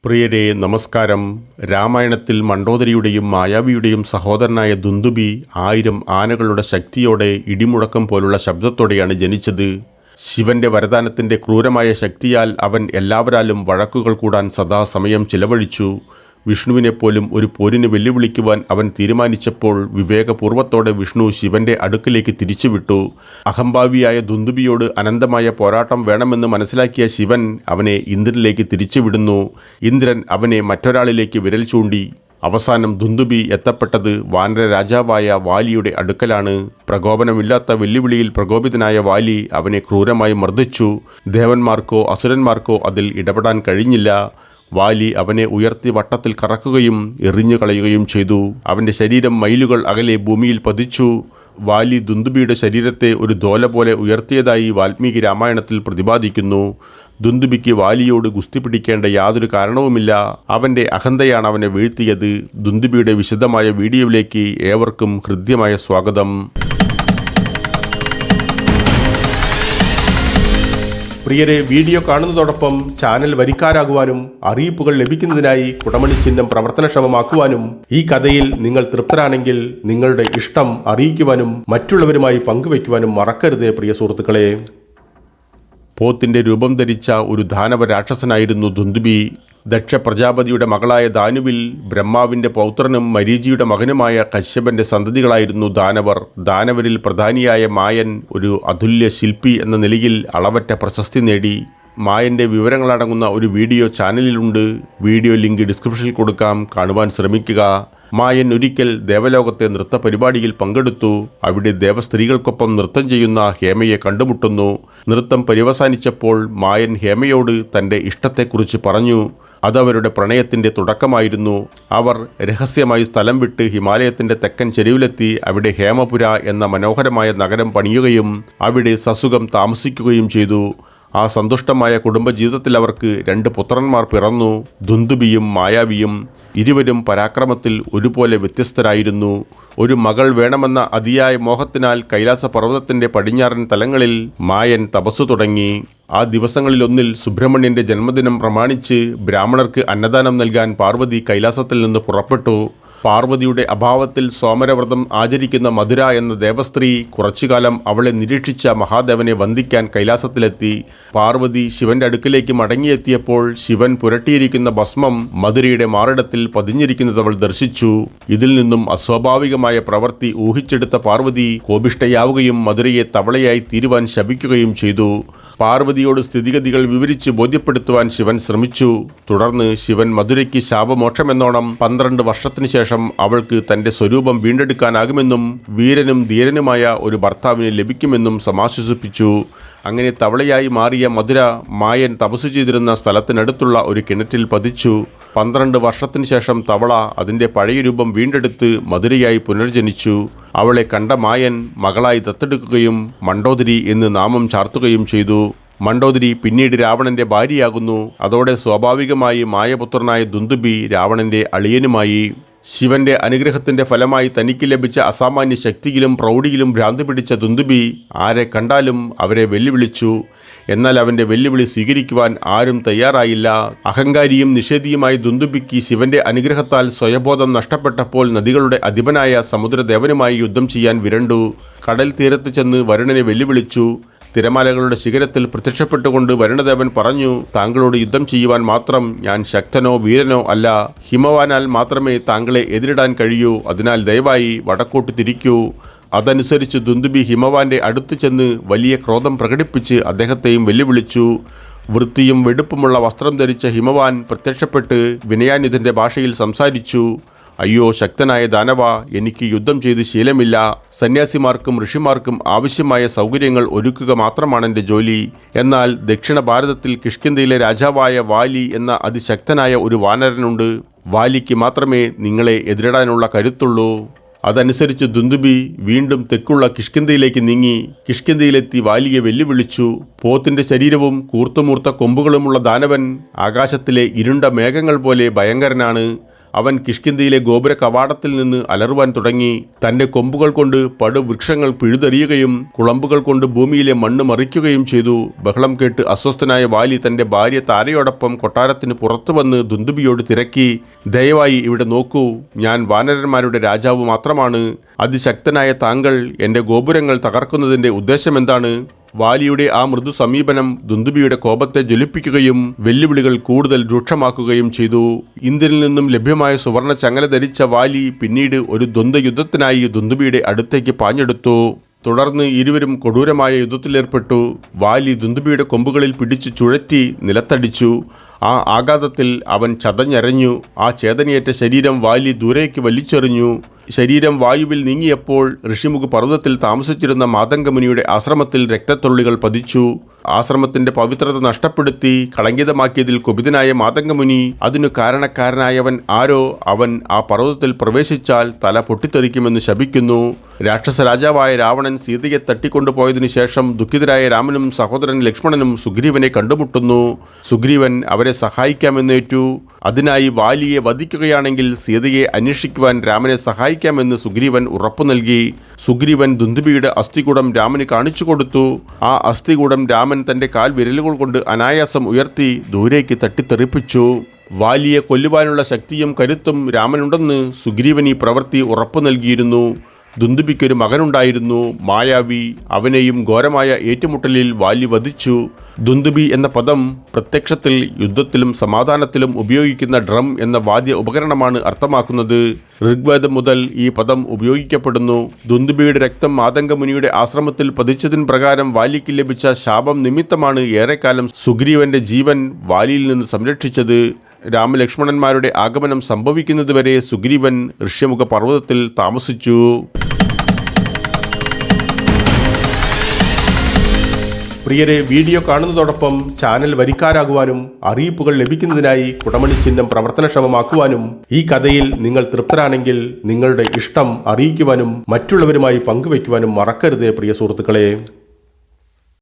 പ്രിയരെ നമസ്കാരം. രാമായണത്തിൽ മണ്ഡോദരിയുടെയും മായാവിയുടെയും സഹോദരനായ ദുന്ദുബി 1000 ആനകളുടെ ശക്തിയോടെ ഇടിമുഴക്കം പോലുള്ള ശബ്ദത്തോടെയാണ് ജനിച്ചത്. ശിവന്റെ വരദാനത്തിൻ്റെ ക്രൂരമായ ശക്തിയാൽ അവൻ എല്ലാവരാലും വഴക്കുകൾ കൂടാൻ സദാസമയം ചിലവഴിച്ചു. വിഷ്ണുവിനെപ്പോലും ഒരു പോരിന് വെല്ലുവിളിക്കുവാൻ അവൻ തീരുമാനിച്ചപ്പോൾ വിവേകപൂർവ്വത്തോടെ വിഷ്ണു ശിവന്റെ അടുക്കിലേക്ക് തിരിച്ചുവിട്ടു. അഹംഭാവിയായ ദുന്ദുബിയോട് അനന്തമായ പോരാട്ടം വേണമെന്ന് മനസ്സിലാക്കിയ ശിവൻ അവനെ ഇന്ദ്രനിലേക്ക് തിരിച്ചുവിടുന്നു. ഇന്ദ്രൻ അവനെ മറ്റൊരാളിലേക്ക് വിരൽ ചൂണ്ടി. അവസാനം ദുന്ദുബി എത്തപ്പെട്ടത് വാനര രാജാവായ വാലിയുടെ അടുക്കലാണ്. പ്രകോപനമില്ലാത്ത വെല്ലുവിളിയിൽ പ്രകോപിതനായ വാലി അവനെ ക്രൂരമായി മർദ്ദിച്ചു. ദേവന്മാർക്കോ അസുരന്മാർക്കോ അതിൽ ഇടപെടാൻ കഴിഞ്ഞില്ല. വാലി അവനെ ഉയർത്തി വട്ടത്തിൽ കറക്കുകയും എറിഞ്ഞു കളയുകയും ചെയ്തു. അവൻ്റെ ശരീരം മൈലുകൾ അകലെ ഭൂമിയിൽ പതിച്ചു. വാലി ദുന്ദുബിയുടെ ശരീരത്തെ ഒരു ദോല പോലെ ഉയർത്തിയതായി വാൽമീകി രാമായണത്തിൽ പ്രതിപാദിക്കുന്നു. ദുന്ദുബിക്ക് വാലിയോട് ഗുസ്തി പിടിക്കേണ്ട യാതൊരു കാരണവുമില്ല. അവൻ്റെ അഹന്തയാണ് അവനെ വീഴ്ത്തിയത്. ദുന്ദുബിയുടെ വിശദമായ വീഡിയോയിലേക്ക് ഏവർക്കും ഹൃദ്യമായ സ്വാഗതം. പ്രിയരെ, വീഡിയോ കാണുന്നതോടൊപ്പം ചാനൽ വരിക്കാരാകുവാനും അറിയിപ്പുകൾ ലഭിക്കുന്നതിനായി കുടമണി ചിഹ്നം പ്രവർത്തനക്ഷമമാക്കുവാനും ഈ കഥയിൽ നിങ്ങൾ തൃപ്തരാണെങ്കിൽ നിങ്ങളുടെ ഇഷ്ടം അറിയിക്കുവാനും മറ്റുള്ളവരുമായി പങ്കുവയ്ക്കുവാനും മറക്കരുതേ പ്രിയ സുഹൃത്തുക്കളെ. പോത്തിന്റെ രൂപം ധരിച്ച ഒരു ദാനവ രാക്ഷസനായിരുന്നു ദുന്ദുബി. ദക്ഷ പ്രജാപതിയുടെ മകളായ ദാനുവിൽ ബ്രഹ്മാവിൻ്റെ പൗത്രനും മരീചിയുടെ മകനുമായ കശ്യപന്റെ സന്തതികളായിരുന്നു ദാനവർ. ദാനവരിൽ പ്രധാനിയായ മായൻ ഒരു അതുല്യ ശില്പി എന്ന നിലയിൽ അളവറ്റ പ്രശസ്തി നേടി. മായൻ്റെ വിവരങ്ങളടങ്ങുന്ന ഒരു വീഡിയോ ചാനലിലുണ്ട്. വീഡിയോ ലിങ്ക് ഡിസ്ക്രിപ്ഷനിൽ കൊടുക്കാം, കാണുവാൻ ശ്രമിക്കുക. മായൻ ഒരിക്കൽ ദേവലോകത്തെ നൃത്ത പരിപാടിയിൽ പങ്കെടുത്തു. അവിടെ ദേവസ്ത്രീകൾക്കൊപ്പം നൃത്തം ചെയ്യുന്ന ഹേമയെ കണ്ടുമുട്ടുന്നു. നൃത്തം പര്യവസാനിച്ചപ്പോൾ മായൻ ഹേമയോട് തൻ്റെ ഇഷ്ടത്തെക്കുറിച്ച് പറഞ്ഞു. അതവരുടെ പ്രണയത്തിൻ്റെ തുടക്കമായിരുന്നു. അവർ രഹസ്യമായി സ്ഥലം വിട്ട് ഹിമാലയത്തിൻ്റെ തെക്കൻ ചെരുവിലെത്തി അവിടെ ഹേമപുര എന്ന മനോഹരമായ നഗരം പണിയുകയും അവിടെ സസുഖം താമസിക്കുകയും ചെയ്തു. ആ സന്തുഷ്ടമായ കുടുംബജീവിതത്തിൽ അവർക്ക് 2 പുത്രന്മാർ പിറന്നു, ദുന്ദുബിയും മായാവിയും. ഇരുവരും പരാക്രമത്തിൽ ഒരുപോലെ വ്യത്യസ്തരായിരുന്നു. ഒരു മകൾ വേണമെന്ന അതിയായ മോഹത്തിനാൽ കൈലാസ പർവ്വതത്തിൻ്റെ പടിഞ്ഞാറൻ തലങ്ങളിൽ മായൻ തപസ്സു തുടങ്ങി. ആ ദിവസങ്ങളിലൊന്നിൽ സുബ്രഹ്മണ്യൻ്റെ ജന്മദിനം പ്രമാണിച്ച് ബ്രാഹ്മണർക്ക് അന്നദാനം നൽകാൻ പാർവതി കൈലാസത്തിൽ നിന്ന് പുറപ്പെട്ടു. പാർവതിയുടെ അഭാവത്തിൽ സോമരവ്രതം ആചരിക്കുന്ന മധുര എന്ന ദേവസ്ത്രീ കുറച്ചുകാലം അവളെ നിരീക്ഷിച്ച മഹാദേവനെ വന്ദിക്കാൻ കൈലാസത്തിലെത്തി. പാർവതി ശിവന്റെ അടുക്കിലേക്ക് മടങ്ങിയെത്തിയപ്പോൾ ശിവൻ പുരട്ടിയിരിക്കുന്ന ഭസ്മം മധുരയുടെ മാറിടത്തിൽ പതിഞ്ഞിരിക്കുന്നത് അവൾ ദർശിച്ചു. ഇതിൽ നിന്നും അസ്വാഭാവികമായ പ്രവൃത്തി ഊഹിച്ചെടുത്ത പാർവതി കോപിഷ്ഠയാവുകയും മധുരയെ തവളയായി തീരുവാൻ ശപിക്കുകയും ചെയ്തു. പാർവതിയോട് സ്ഥിതിഗതികൾ വിവരിച്ച് ബോധ്യപ്പെടുത്തുവാൻ ശിവൻ ശ്രമിച്ചു. തുടർന്ന് ശിവൻ മധുരയ്ക്ക് ശാപമോക്ഷമെന്നോണം 12 വർഷത്തിനു ശേഷം അവൾക്ക് തൻ്റെ സ്വരൂപം വീണ്ടെടുക്കാനാകുമെന്നും വീരനും ധീരനുമായ ഒരു ഭർത്താവിന് ലഭിക്കുമെന്നും സമാശ്വസിപ്പിച്ചു. അങ്ങനെ തവളയായി മാറിയ മധുര മായൻ തപസ്സു ചെയ്തിരുന്ന സ്ഥലത്തിനടുത്തുള്ള ഒരു കിണറ്റിൽ പതിച്ചു. 12 വർഷത്തിനു ശേഷം തവള അതിൻ്റെ പഴയ രൂപം വീണ്ടെടുത്ത് മധുരയായി പുനർജനിച്ചു. അവളെ കണ്ട മായൻ മകളായി ദത്തെടുക്കുകയും മണ്ഡോദരി എന്ന് നാമം ചാർത്തുകയും ചെയ്തു. മണ്ഡോദരി പിന്നീട് രാവണന്റെ ഭാര്യയാകുന്നു. അതോടെ സ്വാഭാവികമായി മായപുത്രനായ ദുന്ദുബി രാവണന്റെ അളിയനുമായി. ശിവന്റെ അനുഗ്രഹത്തിന്റെ ഫലമായി തനിക്ക് ലഭിച്ച അസാമാന്യ ശക്തിയിലും പ്രൗഢിയിലും ഭ്രാന്തി പിടിച്ച ദുന്ദുബി ആരെ കണ്ടാലും അവരെ വെല്ലുവിളിച്ചു. എന്നാൽ അവൻ്റെ വെല്ലുവിളി സ്വീകരിക്കുവാൻ ആരും തയ്യാറായില്ല. അഹങ്കാരിയും നിഷേധിയുമായ ദുന്ദുബിക്ക് ശിവന്റെ അനുഗ്രഹത്താൽ സ്വയബോധം നഷ്ടപ്പെട്ടപ്പോൾ നദികളുടെ അധിപനായ സമുദ്രദേവനുമായി യുദ്ധം ചെയ്യാൻ വിരണ്ടു. കടൽ തീരത്ത് ചെന്ന് വരുണനെ വെല്ലുവിളിച്ചു. തിരമാലകളുടെ ശിഖരത്തിൽ പ്രത്യക്ഷപ്പെട്ടുകൊണ്ട് വരുണദേവൻ പറഞ്ഞു, താങ്കളോട് യുദ്ധം ചെയ്യുവാൻ മാത്രം ഞാൻ ശക്തനോ വീരനോ അല്ല. ഹിമവാനാൽ മാത്രമേ താങ്കളെ എതിരിടാൻ കഴിയൂ. അതിനാൽ ദയവായി വടക്കോട്ട് തിരിക്കൂ. അതനുസരിച്ച് ദുന്ദുബി ഹിമവാന്റെ അടുത്ത് ചെന്ന് വലിയ ക്രോധം പ്രകടിപ്പിച്ച് അദ്ദേഹത്തെയും വെല്ലുവിളിച്ചു. വൃത്തിയും വെടുപ്പുമുള്ള വസ്ത്രം ധരിച്ച ഹിമവാൻ പ്രത്യക്ഷപ്പെട്ട് വിനയാനിധന്റെ ഭാഷയിൽ സംസാരിച്ചു. അയ്യോ ശക്തനായ ദാനവ, എനിക്ക് യുദ്ധം ചെയ്ത് ശീലമില്ല. സന്യാസിമാർക്കും ഋഷിമാർക്കും ആവശ്യമായ സൗകര്യങ്ങൾ ഒരുക്കുക മാത്രമാണെൻ്റെ ജോലി. എന്നാൽ ദക്ഷിണ ഭാരതത്തിൽ കിഷ്കിന്ധയിലെ രാജാവായ വാലി എന്ന അതിശക്തനായ ഒരു വാനരനുണ്ട്. വാലിക്ക് മാത്രമേ നിങ്ങളെ എതിരിടാനുള്ള കരുത്തുള്ളൂ. അതനുസരിച്ച് ദുന്ദുബി വീണ്ടും തെക്കുള്ള കിഷ്കിന്ധയിലേക്ക് നീങ്ങി. കിഷ്കിന്ധയിലെത്തി വാലിയെ വെല്ലുവിളിച്ചു. പോത്തിന്റെ ശരീരവും കൂർത്തുമൂർത്ത കൊമ്പുകളുമുള്ള ദാനവൻ ആകാശത്തിലെ ഇരുണ്ട മേഘങ്ങൾ പോലെ ഭയങ്കരനാണ്. അവൻ കിഷ്കിന്ധയിലെ ഗോപുര കവാടത്തിൽ നിന്ന് അലറുവാൻ തുടങ്ങി. തന്റെ കൊമ്പുകൾ കൊണ്ട് പടുവൃക്ഷങ്ങൾ പിഴുതെറിയുകയും കുളമ്പുകൾ കൊണ്ട് ഭൂമിയിലെ മണ്ണ് മറിക്കുകയും ചെയ്തു. ബഹളം കേട്ട് അസ്വസ്ഥനായ വാലി തന്റെ ഭാര്യ താരയോടൊപ്പം കൊട്ടാരത്തിന് പുറത്തു വന്ന് ദുന്ദുബിയോട് തിരക്കി, ദയവായി ഇവിടെ നോക്കൂ, ഞാൻ വാനരന്മാരുടെ രാജാവ് മാത്രമാണ്. അതിശക്തനായ താങ്കൾ എൻ്റെ ഗോപുരങ്ങൾ തകർക്കുന്നതിൻ്റെ ഉദ്ദേശമെന്താണ്? വാലിയുടെ ആ മൃദു സമീപനം ദുന്ദുബിയുടെ കോപത്തെ ജ്വലിപ്പിക്കുകയും വെല്ലുവിളികൾ കൂടുതൽ രൂക്ഷമാക്കുകയും ചെയ്തു. ഇന്ദ്രനിൽ നിന്നും ലഭ്യമായ സുവർണ ചങ്ങല ധരിച്ച വാലി പിന്നീട് ഒരു ദ്വന്ദ്വയുദ്ധത്തിനായി ദുന്ദുബിയുടെ അടുത്തേക്ക് പാഞ്ഞെടുത്തു. തുടർന്ന് ഇരുവരും കൊടൂരമായ യുദ്ധത്തിലേർപ്പെട്ടു. വാലി ദുന്ദുബിയുടെ കൊമ്പുകളിൽ പിടിച്ചു ചുഴറ്റി നിലത്തടിച്ചു. ആ ആഘാതത്തിൽ അവൻ ചതഞ്ഞരഞ്ഞു. ആ ചേതനയേറ്റ ശരീരം വാലി ദൂരേക്ക് വലിച്ചെറിഞ്ഞു. ശരീരം വായുവിൽ നീങ്ങിയപ്പോൾ ഋഷിമുഖ പർവ്വതത്തിൽ താമസിച്ചിരുന്ന മാതംഗമുനിയുടെ ആശ്രമത്തിൽ രക്തത്തുള്ളികൾ പതിച്ചു. ആശ്രമത്തിന്റെ പവിത്രത നഷ്ടപ്പെടുത്തി കളങ്കിതമാക്കിയതിൽ കുപിതനായ മാതംഗമുനി, അതിനു കാരണക്കാരനായവൻ ആരോ അവൻ ആ പർവ്വതത്തിൽ പ്രവേശിച്ചാൽ തല പൊട്ടിത്തെറിക്കുമെന്ന് ശപിക്കുന്നു. രാക്ഷസ രാജാവായ രാവണൻ സീതയെ തട്ടിക്കൊണ്ടുപോയതിനു ശേഷം ദുഃഖിതരായ രാമനും സഹോദരൻ ലക്ഷ്മണനും സുഗ്രീവനെ കണ്ടുമുട്ടുന്നു. സുഗ്രീവൻ അവരെ സഹായിക്കാമെന്നേറ്റു. അതിനായി വാലിയെ വധിക്കുകയാണെങ്കിൽ സീതയെ അന്വേഷിക്കുവാൻ രാമനെ സഹായിക്കാമെന്ന് സുഗ്രീവൻ ഉറപ്പു നൽകി. സുഗ്രീവൻ ദുന്ദുബിയുടെ അസ്ഥികൂടം രാമന് കാണിച്ചു കൊടുത്തു. ആ അസ്ഥികൂടം രാമൻ തന്റെ കാൽ വിരലുകൾ കൊണ്ട് അനായാസം ഉയർത്തി ദൂരേക്ക് തട്ടിത്തെറിപ്പിച്ചു. വാലിയെ കൊല്ലുവാനുള്ള ശക്തിയും കരുത്തും രാമനുണ്ടെന്ന് സുഗ്രീവൻ ഈ പ്രവൃത്തി ഉറപ്പു നൽകിയിരുന്നു. ദുന്ദുബിക്കൊരു മകനുണ്ടായിരുന്നു, മായാവി. അവനെയും ഘോരമായ ഏറ്റുമുട്ടലിൽ വാലി വധിച്ചു. ദുന്ദുബി എന്ന പദം പ്രത്യക്ഷത്തിൽ യുദ്ധത്തിലും സമാധാനത്തിലും ഉപയോഗിക്കുന്ന ഡ്രം എന്ന വാദ്യ ഉപകരണമാണ് അർത്ഥമാക്കുന്നത്. ഋഗ്വേദം മുതൽ ഈ പദം ഉപയോഗിക്കപ്പെടുന്നു. ദുന്ദുബിയുടെ രക്തം മാതംഗമുനിയുടെ ആശ്രമത്തിൽ പതിച്ചതിന് പ്രകാരം വാലിക്ക് ലഭിച്ച ശാപം നിമിത്തമാണ് ഏറെക്കാലം സുഗ്രീവന്റെ ജീവൻ വാലിയിൽ നിന്ന് സംരക്ഷിച്ചത്. രാമലക്ഷ്മണന്മാരുടെ ആഗമനം സംഭവിക്കുന്നതുവരെ സുഗ്രീവൻ ഋഷ്യമുഖ പർവ്വതത്തിൽ താമസിച്ചു. പ്രിയരെ, വീഡിയോ കാണുന്നതോടൊപ്പം ചാനൽ വരിക്കാരാകുവാനും അറിയിപ്പുകൾ ലഭിക്കുന്നതിനായി കുടമണി ചിഹ്നം പ്രവർത്തനക്ഷമമാക്കുവാനും ഈ കഥയിൽ നിങ്ങൾ തൃപ്തരാണെങ്കിൽ നിങ്ങളുടെ ഇഷ്ടം അറിയിക്കുവാനും മറ്റുള്ളവരുമായി പങ്കുവയ്ക്കുവാനും മറക്കരുതേ പ്രിയ സുഹൃത്തുക്കളെ.